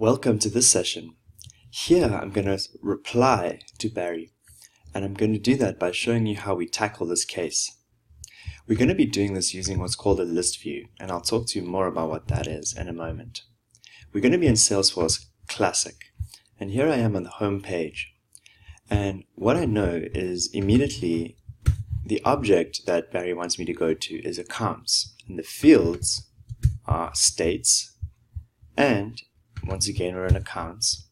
Welcome to this session. Here I'm going to reply to Barry, and I'm going to do that by showing you how we tackle this case. We're going to be doing this using what's called a list view, and I'll talk to you more about what that is in a moment. We're going to be in Salesforce Classic, and here I am on the home page. And what I know is immediately the object that Barry wants me to go to is accounts, and the fields are states, and once again we're in accounts.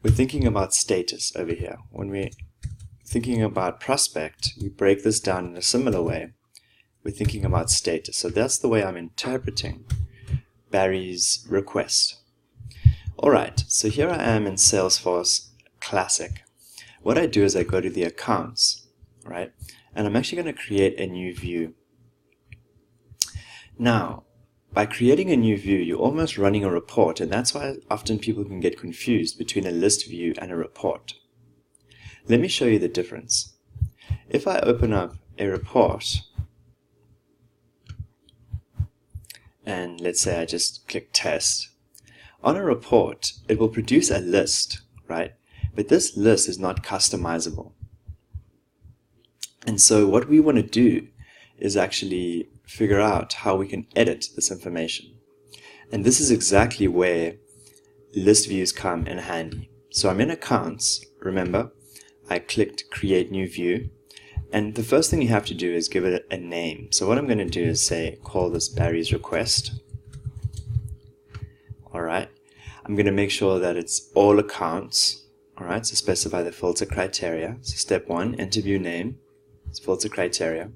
We're thinking about status over here. When we're thinking about prospect, we break this down in a similar way. We're thinking about status. So that's the way I'm interpreting Barry's request. Alright, so here I am in Salesforce Classic. What I do is I go to the accounts, right? And I'm actually going to create a new view. Now, by creating a new view, you're almost running a report, and that's why often people can get confused between a list view and a report. Let me show you the difference. If I open up a report, and let's say I just click test, on a report, it will produce a list, right? But this list is not customizable. And so what we want to do is actually figure out how we can edit this information. And this is exactly where list views come in handy. So I'm in accounts, remember, I clicked create new view, and the first thing you have to do is give it a name. So what I'm going to do is say, call this Barry's request. Alright, I'm going to make sure that it's all accounts. Alright, so specify the filter criteria. So step 1, enter view name, it's filter criteria.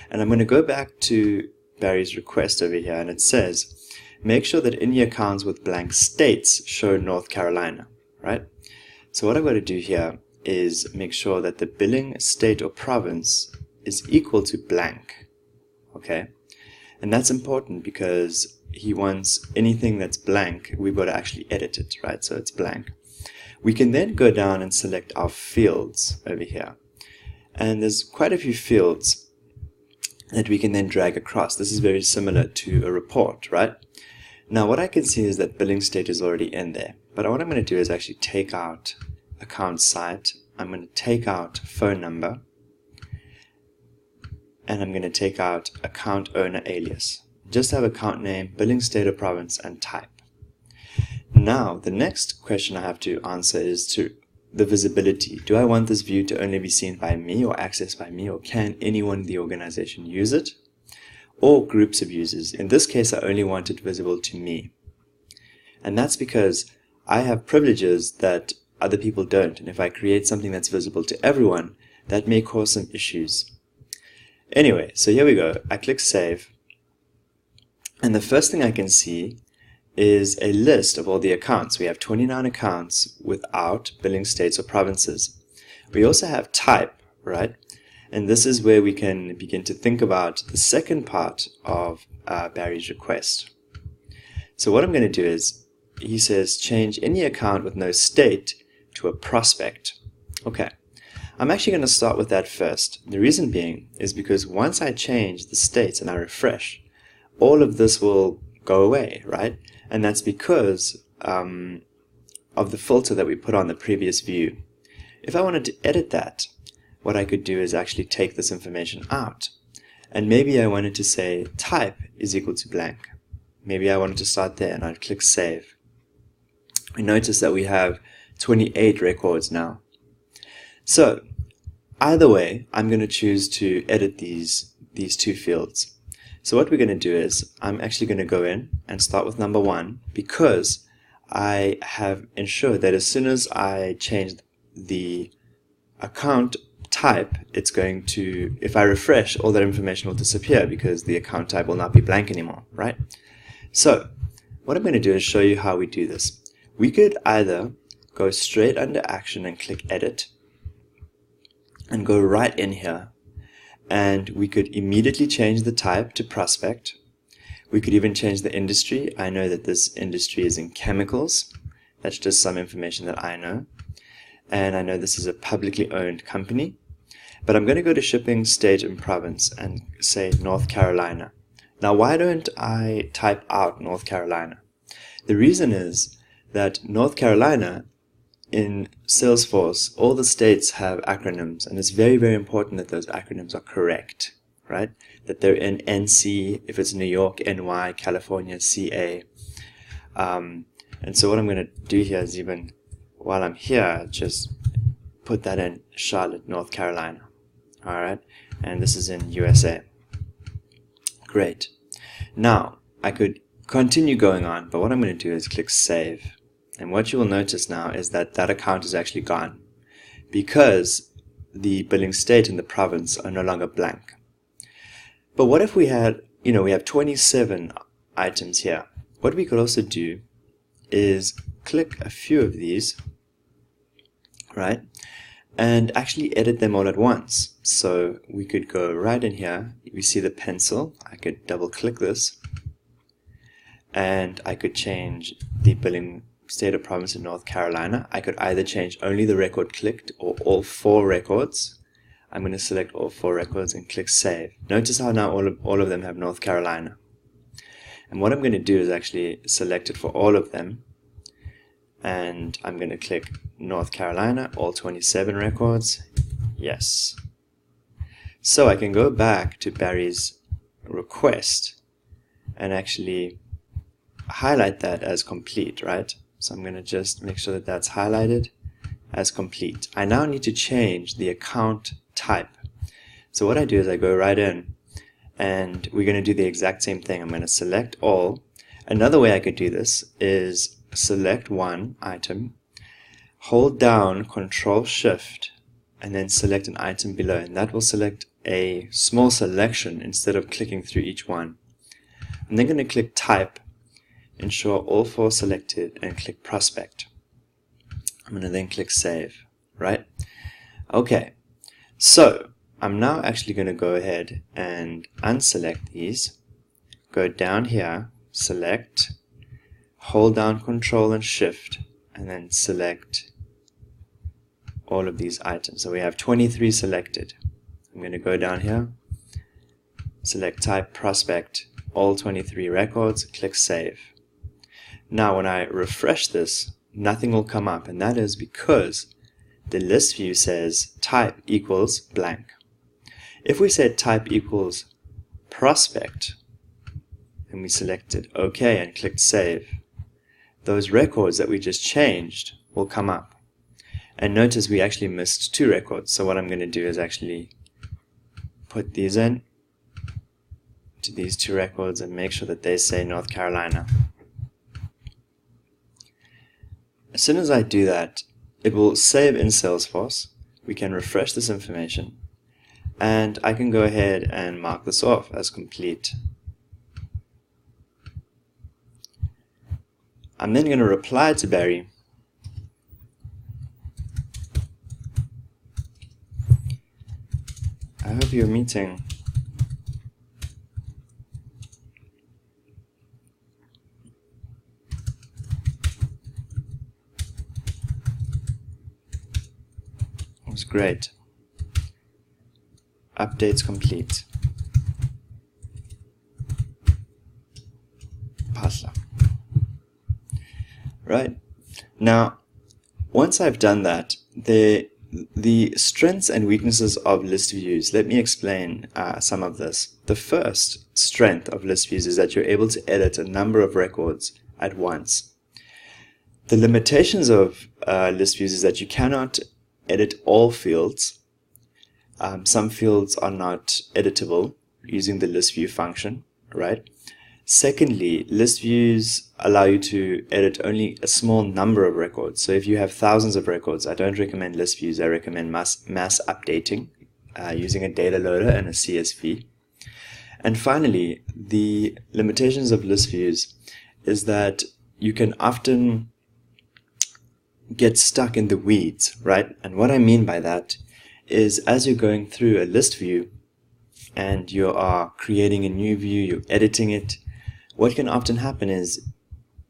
And I'm going to go back to Barry's request over here, and it says, make sure that any accounts with blank states show North Carolina, right? So what I've got to do here is make sure that the billing state or province is equal to blank, okay? And that's important because he wants anything that's blank, we've got to actually edit it, right? So it's blank. We can then go down and select our fields over here. And there's quite a few fields that we can then drag across. This is very similar to a report, right? Now what I can see is that billing state is already in there, but what I'm going to do is actually take out account site, I'm going to take out phone number, and I'm going to take out account owner alias. Just have account name, billing state or province, and type. Now the next question I have to answer is to the visibility. Do I want this view to only be seen by me or accessed by me, or can anyone in the organization use it? Or groups of users. In this case, I only want it visible to me. And that's because I have privileges that other people don't. And if I create something that's visible to everyone, that may cause some issues. Anyway, so here we go. I click save. And the first thing I can see is a list of all the accounts. We have 29 accounts without billing states or provinces. We also have type, right? And this is where we can begin to think about the second part of Barry's request. So what I'm going to do is, he says change any account with no state to a prospect. Okay, I'm actually going to start with that first. The reason being is because once I change the states and I refresh, all of this will go away, right? And that's because of the filter that we put on the previous view. If I wanted to edit that, what I could do is actually take this information out. And maybe I wanted to say type is equal to blank. Maybe I wanted to start there, and I'd click save. We notice that we have 28 records now. So either way, I'm going to choose to edit these two fields. So what we're going to do is, I'm actually going to go in and start with number 1 because I have ensured that as soon as I change the account type, it's going to, if I refresh, all that information will disappear because the account type will not be blank anymore, right? So what I'm going to do is show you how we do this. We could either go straight under action and click edit and go right in here. And we could immediately change the type to prospect. We could even change the industry. I know that this industry is in chemicals. That's just some information that I know. And I know this is a publicly owned company. But I'm going to go to shipping, state, and province and say North Carolina. Now, why don't I type out North Carolina? The reason is that North Carolina, in Salesforce, all the states have acronyms, and it's very, very important that those acronyms are correct, right? That they're in NC, if it's New York, NY, California, CA. And so what I'm going to do here is, even while I'm here, just put that in Charlotte, North Carolina. All right, and this is in USA. Great. Now, I could continue going on, but what I'm going to do is click Save. And what you will notice now is that that account is actually gone because the billing state and the province are no longer blank. But what if we had, we have 27 items here. What we could also do is click a few of these, right, and actually edit them all at once. So we could go right in here. We see the pencil. I could double click this, and I could change the billing state or province in North Carolina. I could either change only the record clicked or all 4 records. I'm going to select all 4 records and click Save. Notice how now all of them have North Carolina. And what I'm going to do is actually select it for all of them. And I'm going to click North Carolina, all 27 records. Yes. So I can go back to Barry's request and actually highlight that as complete, right? So I'm going to just make sure that that's highlighted as complete. I now need to change the account type. So what I do is I go right in, and we're going to do the exact same thing. I'm going to select all. Another way I could do this is select one item, hold down Control Shift, and then select an item below, and that will select a small selection instead of clicking through each one. I'm then going to click Type, ensure all 4 selected, and click Prospect. I'm going to then click Save, right? Okay, so I'm now actually going to go ahead and unselect these, go down here, select, hold down Control and Shift, and then select all of these items. So we have 23 selected. I'm going to go down here, select Type, Prospect, all 23 records, click Save. Now when I refresh this, nothing will come up, and that is because the list view says type equals blank. If we said type equals prospect, and we selected OK and clicked Save, those records that we just changed will come up. And notice we actually missed 2 records, so what I'm going to do is actually put these in to these 2 records and make sure that they say North Carolina. As soon as I do that, it will save in Salesforce. We can refresh this information, and I can go ahead and mark this off as complete. I'm then going to reply to Barry I hope your meeting was great. Updates complete. Pasla. Right. Now, once I've done that, the strengths and weaknesses of Listviews, let me explain some of this. The first strength of Listviews is that you're able to edit a number of records at once. The limitations of Listviews is that you cannot edit all fields. Some fields are not editable using the list view function, right? Secondly, list views allow you to edit only a small number of records. So if you have thousands of records, I don't recommend list views. I recommend mass updating using a data loader and a CSV. And finally, the limitations of list views is that you can often get stuck in the weeds, right? And what I mean by that is, as you're going through a list view and you are creating a new view, you're editing it, what can often happen is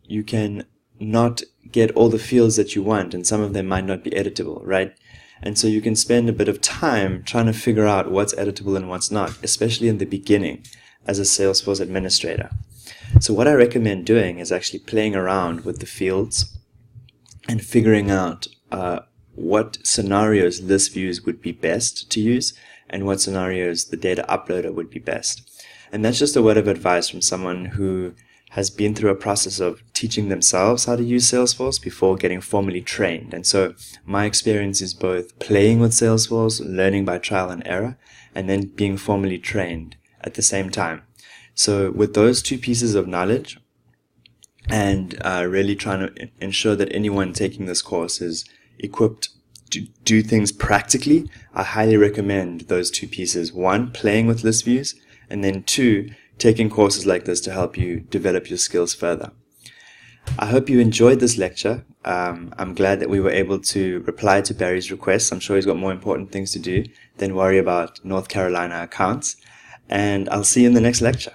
you can not get all the fields that you want, and some of them might not be editable, right? And so you can spend a bit of time trying to figure out what's editable and what's not, especially in the beginning as a Salesforce administrator. So what I recommend doing is actually playing around with the fields and figuring out what scenarios Listviews would be best to use and what scenarios the data uploader would be best. And that's just a word of advice from someone who has been through a process of teaching themselves how to use Salesforce before getting formally trained. And so my experience is both playing with Salesforce, learning by trial and error, and then being formally trained at the same time. So with those two pieces of knowledge, and really trying to ensure that anyone taking this course is equipped to do things practically, I highly recommend those two pieces. One, playing with Listviews, and then two, taking courses like this to help you develop your skills further. I hope you enjoyed this lecture. I'm glad that we were able to reply to Barry's requests. I'm sure he's got more important things to do than worry about North Carolina accounts. And I'll see you in the next lecture.